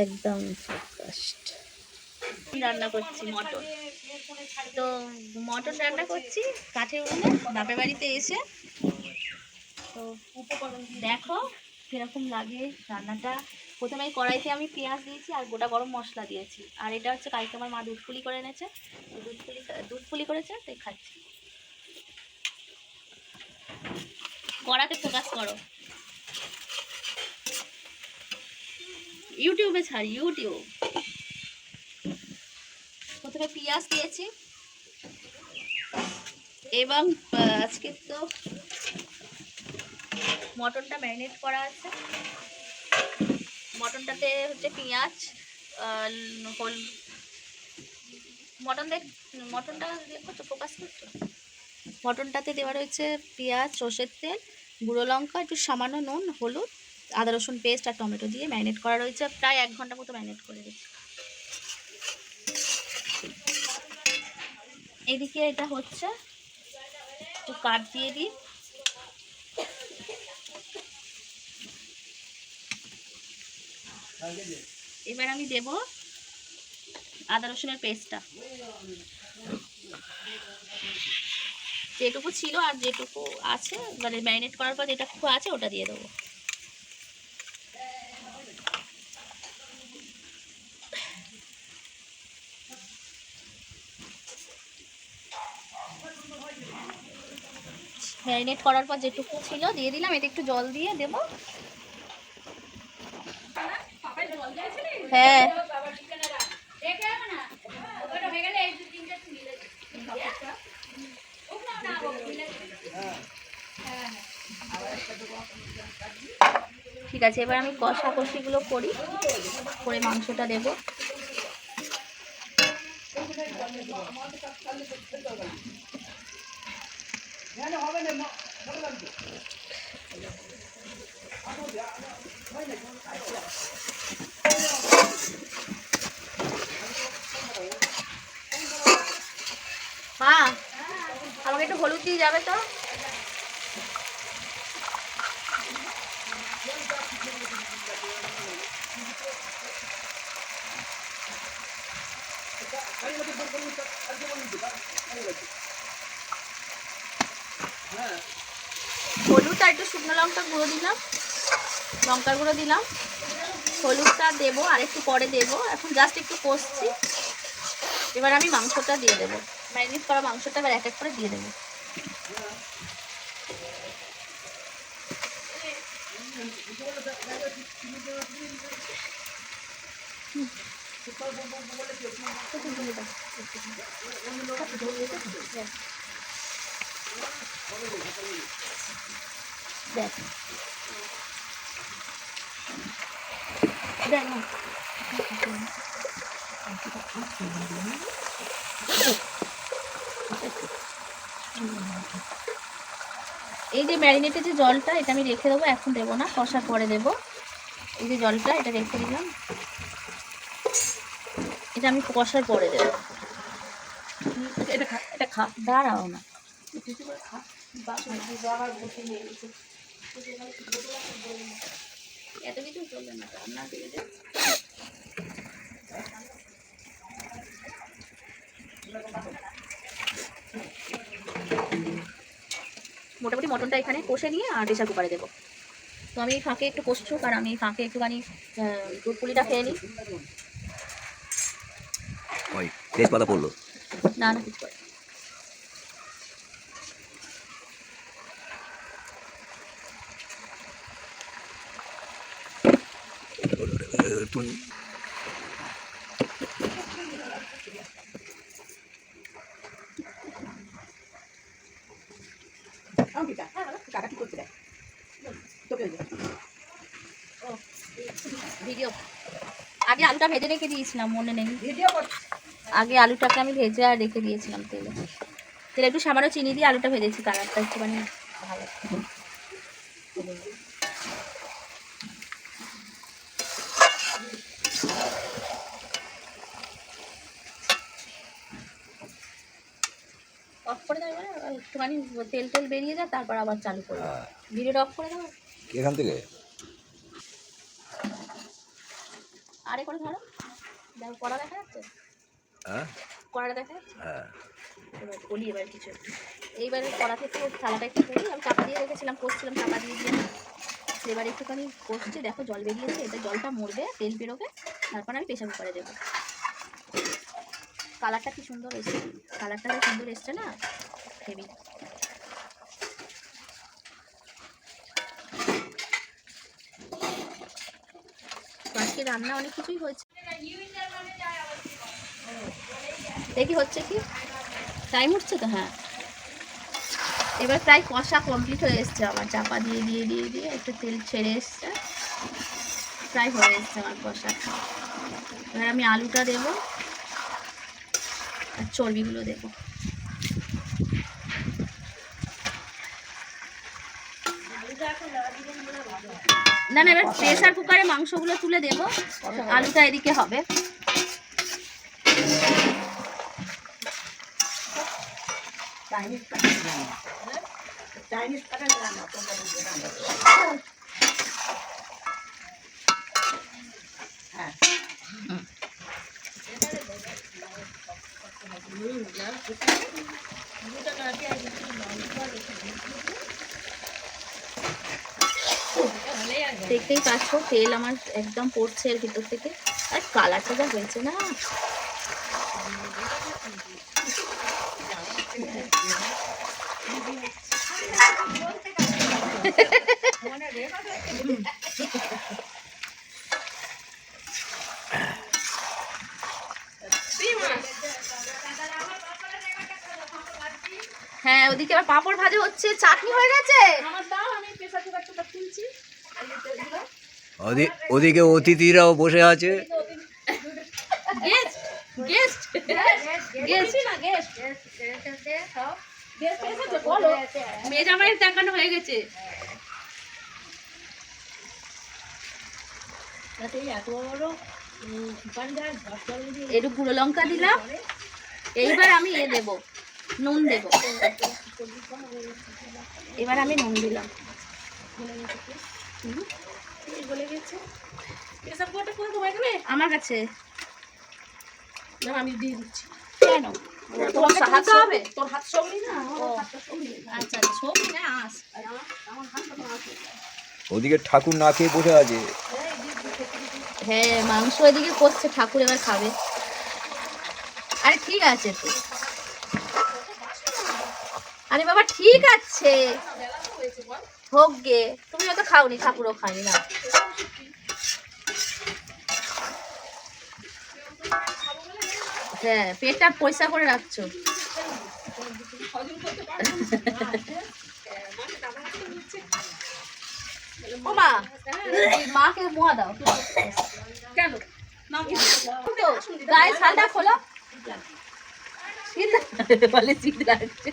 একদম ফার্স্ট রান্না করছি মটন। তো মটন রান্না করছি কাঠের উনুনে বাপের বাড়িতে এসে। তো দেখো কিরকম লাগে রান্নাটা। প্রথমে কড়াইতে আমি পেঁয়াজ দিয়েছি আর গোটা গরম মশলা দিয়েছি। আর এটা হচ্ছে কালকে আমার মা দুধ পুলি করে এনেছে, দুধ পুলি করেছে তাই খাচ্ছি। কড়াতে ফোকাস করো, ইউটিউবে ছাড়, ইউটিউব। প্রথমে পেঁয়াজ দিয়েছি এবং আজকে তো মটনটা ম্যারিনেট করা আছে। মটনটাতে হচ্ছে পেঁয়াজ, মটনটা দেখো ফোকাস করছো, মটনটাতে দেওয়া রয়েছে পেঁয়াজ, সর্ষের তেল, গুঁড়ো লঙ্কা, একটু সামান্য নুন, হলুদ, আদা রসুন পেস্ট আর টমেটো দিয়ে ম্যারিনেট করা রয়েছে। প্রায় 1 ঘন্টা মতো ম্যারিনেট করে দিচ্ছি। এদিকে এটা হচ্ছে, একটু কাট দিয়ে দিই। এবার আমি দেব আদা রসুনের পেস্টটা, যেটুকু ছিল আর যেটুকু আছে, মানে ম্যারিনেট করার পর যেটুকু আছে ওটা দিয়ে দেবো। ম্যারিনেট করার পর যেটুকু ছিল দিয়ে দিলাম। এটা একটু জল দিয়ে দেবো। হ্যাঁ, ঠিক আছে। এবার আমি কষাকষিগুলো করি, করে মাংসটা দেবো। মা, আমাকে একটু হলুদ দিয়ে যাবে তো। হলুদ আর একটু শুকনো লঙ্কা গুঁড়ো দিলাম, লঙ্কার গুঁড়ো দিলাম। হলুদটা দেবো আর একটু পরে দেবো, এখন জাস্ট একটু কষছি। এবার আমি মাংসটা দিয়ে দেবো, ম্যারিনেট করা মাংসটা এবার এক এক করে দিয়ে দেবো। দেখ দেখ না, এই যে ম্যারিনেটের যে জলটা, এটা আমি রেখে দেবো, এখন দেবো না, কষার পরে দেবো। এই যে জলটা, এটা রেখে দিলাম, এটা আমি কষার পরে দেবো। এটা খা, দাঁড়াও না, এত কিছু চলবে না রান্না দিয়ে দে। মোটামুটি মটনটা এখানে কষে নিয়ে আর প্রেসার কুকারে দেবো। তো আমি ফাঁকে একটু কষছুক, আর আমি ফাঁকে একটুখানি দুধ পুলিটা খেয়ে নিই। তেজপাতা পড়লো না, না কিছু করে। ভিডিও আগে আলুটা ভেজে রেখে দিয়েছিলাম, মনে নেই। আগে আলুটাকে আমি ভেজে আর রেখে দিয়েছিলাম তেলে। তেলে একটু সামান্য চিনি দিয়ে আলুটা ভেজেছি, কালারটা একটুখানি ভালো। অফ করে দেবে, একটুখানি তেল তেল বেরিয়ে যায়, তারপর আবার চালু করে ভিডিওটা অফ করে দেবো এখান থেকে। আরে করে ধরো, দেখো কড়া দেখা যাচ্ছে, কড়াটা দেখা যাচ্ছে। এবার বলি এবার কিছু, এইবারে কড়া থেকে থালাটা একটু করি, আমি চাপা দিয়ে রেখেছিলাম, কষছিলাম চাপা দিয়ে দিয়ে, এবার একটুখানি কষছে, দেখো জল বেরিয়েছে, এটা জলটা মরবে, তেল বেরোবে, তারপর আমি প্রেসার কুকারে দেবো। কালারটা কি সুন্দর এসছে, কালারটা কি সুন্দর এসছে না, হেভি। আজকে রান্না অনেক কিছুই হয়েছে, দেখি হচ্ছে কি, টাইম উঠছে তো। হ্যাঁ, এবার প্রায় কষা কমপ্লিট হয়ে এসছে আমার, চাপা দিয়ে দিয়ে দিয়ে দিয়ে একটু তেল ছেড়ে এসছে, প্রায় হয়ে এসছে আমার কষা। এবার আমি আলুটা দেবো আর চর্বিগুলো দেবো। না না, এবার প্রেসার কুকারে মাংসগুলো তুলে দেবো, আলুটা এদিকে হবে। দেখতেই পাচ্ছ তেল আমার একদম পড়ছে এর ভিতর থেকে, আর কালারটা যা হয়েছে না, হ্যাঁ ওদিকে আবার পাঁপড় ভাজা হচ্ছে, চাটনি হয়ে গেছে আমার, দাও আমি প্রেসার কুকারটা খুলছি। ওদিকে অতিথিরাও বসে আছে, মেজামাইয়ের দেখানো হয়ে গেছে। একটু গুঁড়ো লঙ্কা দিলাম, এইবার আমি দেব নুন দেব, এবার আমি নুন দিলাম। আমার কাছে আমি দিয়ে দিচ্ছি। কেন তোর হাত হবে, তোর হাত সবলি না, আচ্ছা সবলি না, আস আমার হাতটা তো আছে। ওদিকে ঠাকুর না খেয়ে বসে আছে। হ্যাঁ মাংস এদিকে করছে, ঠাকুর এবার খাবে। আরে ঠিক আছে তো, আরে বাবা ঠিক আছে, হোক গে, তুমি হয়তো খাওনি, ঠাকুরও খায়নি না। হ্যাঁ পেটটা পয়সা করে রাখছো। ও মা, মাকে মোয়া দাও কেন, গায়ে শালটা খোলো, বলে শীত লাগছে।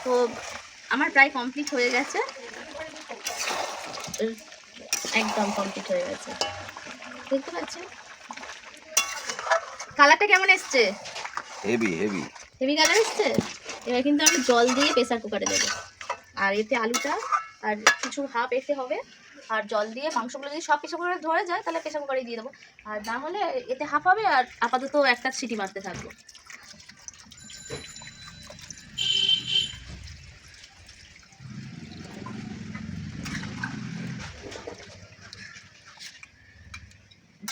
তো আমার প্রায় কমপ্লিট হয়ে গেছে, একদম কমপ্লিট হয়ে গেছে, দেখতে পাচ্ছেন কালারটা কেমন এসছে, হেভি হেভি হেভি কালার এসছে। এবার কিন্তু আমি জল দিয়ে প্রেসার কুকারে দেবো, আর এতে আলুটা আর কিছু হাফ এতে হবে, আর জল দিয়ে মাংসগুলো যদি সব প্রেসার কুকারে ধরে যায় তাহলে প্রেসার কুকারে দিয়ে দেবো, আর না হলে এতে হাফ হবে, আর আপাতত একটা সিটি মারতে থাকবো।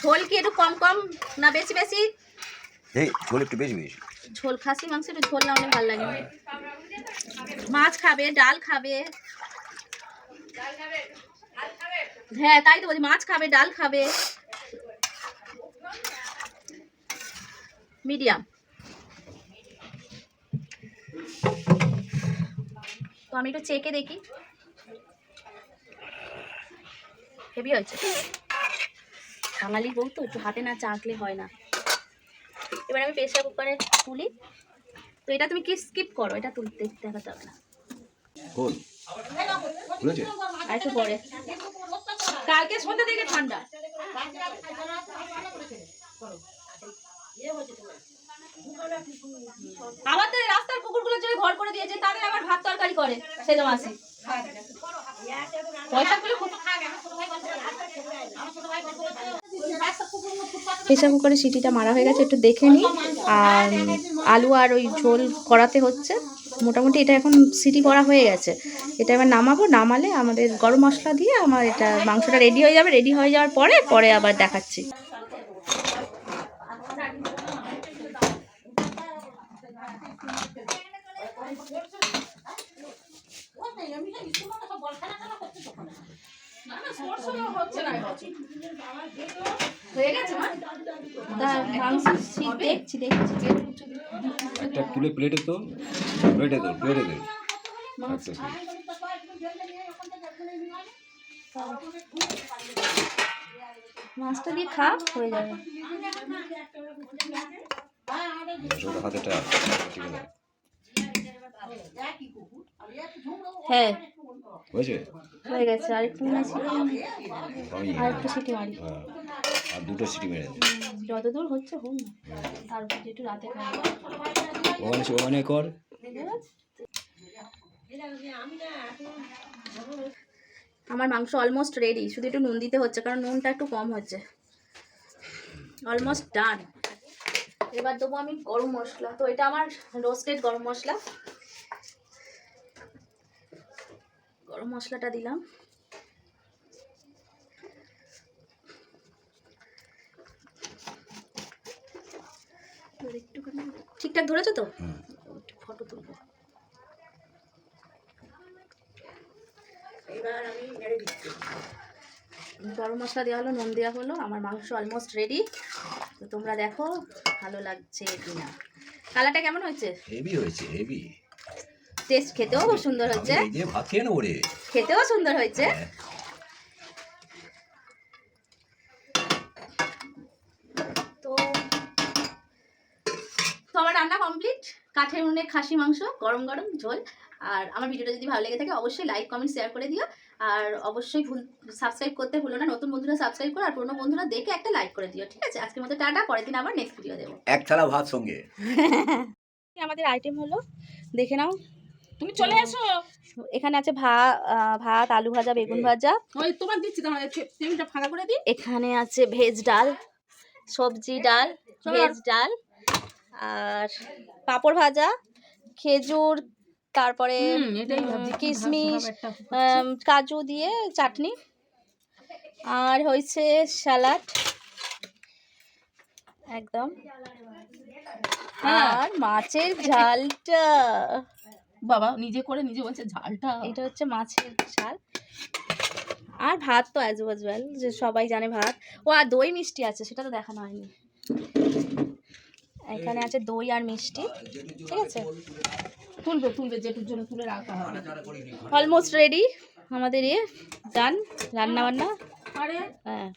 ঝোল কি একটু কম কম না বেশি বেশি? এই ঝোল একটু বেশি বেশি, ঝোল খাসি মাংস একটু ঝোল না হলে ভালো লাগে না। মাছ খাবে, ডাল খাবে, হ্যাঁ তাই তো বলছি, মাছ খাবে, ডাল খাবে, মিডিয়াম। তো আমি একটু চেকে দেখি, হেভি হয়েছে, বাঙালি বউ তো একটু হাতে না চাকলে হয় না। এবার আমি প্রেসার কুকারে তুলি, তো এটা তুমি কি স্কিপ করো, এটা তুলতে দেখাতে হবে না, আর একটু পরে, কালকে সন্ধ্যা থেকে ঠান্ডা। আমাদের রাস্তার কুকুরগুলোর জন্য ঘর করে দিয়েছে, তাদের আবার ভাত তরকারি করে সেজো মাসি। প্রেশার কুকারে সিটিটা মারা হয়ে গেছে, একটু দেখে নিই। আর আলু আর ওই ঝোল করাতে হচ্ছে, মোটামুটি এটা এখন সিটি করা হয়ে গেছে। এটা এবার নামাবো, নামালে আমাদের গরম মশলা দিয়ে আমার এটা মাংসটা রেডি হয়ে যাবে। রেডি হয়ে যাওয়ার পরে আবার দেখাচ্ছি। হয়ে গেছে মা? মাংস দেখছি। একটা তুলে প্লেটে তো প্লেটে তো মাছটা দিয়ে খা, হয়ে যাবে। হাতেটা ঠিক আছে। হ্যাঁ হয়েছে, হয়ে গেছে। আরেকটু সিটি মারি। আর দুটো সিটি মেরে দে। যতদূর হচ্ছে হোক না, তারপর একটু রাতে খাবো। ওখানে কর। আমার মাংস অলমোস্ট রেডি, শুধু একটু নুন দিতে হচ্ছে, কারণ নুনটা একটু কম হচ্ছে। Almost done. এবার দেবো আমি গরম মশলা। তো এটা আমার রোস্টেড গরম মশলা। গরম মশলাটা দিলাম। একটুখানি ঠিকঠাক ধরেছো তো? ফটো তুলবো। এবার আমি নেড়ে দিচ্ছি। গরম মশলা দেওয়া হলো, নুন দেওয়া হলো, আমার মাংস অলমোস্ট রেডি। তো তোমরা দেখো ভালো লাগছে কিনা। কালারটা কেমন হয়েছে? হেভি হয়েছে, হেভি টেস্ট, খেতেও খুব সুন্দর হয়েছে। এই যে ভাত খেয়ে নেবো রে। খেতেও সুন্দর হয়েছে। তো আমার রান্না কমপ্লিট। কাঠের উনুনে খাসি মাংস, গরম গরম ঝোল। আর আমার ভিডিওটা যদি ভালো লেগে থাকে অবশ্যই লাইক কমেন্ট শেয়ার করে দিও। আর অবশ্যই সাবস্ক্রাইব করতে ভুলো না। নতুন বন্ধুরা সাবস্ক্রাইব করো, আর পুরনো বন্ধুরা দেখে একটা লাইক করে দিও। ঠিক আছে, আজকের মতো টাটা। পরের দিন আবার নেক্সট ভিডিও দেবো। এক থালা ভাত সঙ্গে। আমাদের আইটেম হলো, দেখে নাও। তুমি চলে এসো। এখানে আছে ভাত, আলু ভাজা, বেগুন ভাজা। ওই তোমার দিচ্ছি, তোমার টেবিলটা ফাঁকা করে দিই। এখানে আছে ভেজ ডাল, সবজি ডাল, ভেজ ডাল, আর পাঁপড় ভাজা, খেজুর, তারপরে কিশমিশ, কাজু দিয়ে চাটনি, আর হয়েছে স্যালাড একদম, আর মাছের ঝালটা। বাবা নিজে করে নিজে বলছে ঝালটা। এটা হচ্ছে মাছের ঝাল। আর ভাত তো অ্যাজ ওয়াল, যে সবাই জানে ভাত। ও আর দই মিষ্টি আছে, সেটা তো দেখানো হয়নি। এখানে আছে দই আর মিষ্টি। ঠিক আছে, তুলবে যেটুর জন্য তুলে রাখা হবে। অলমোস্ট রেডি আমাদের ডান রান্না বান্না। আরে হ্যাঁ।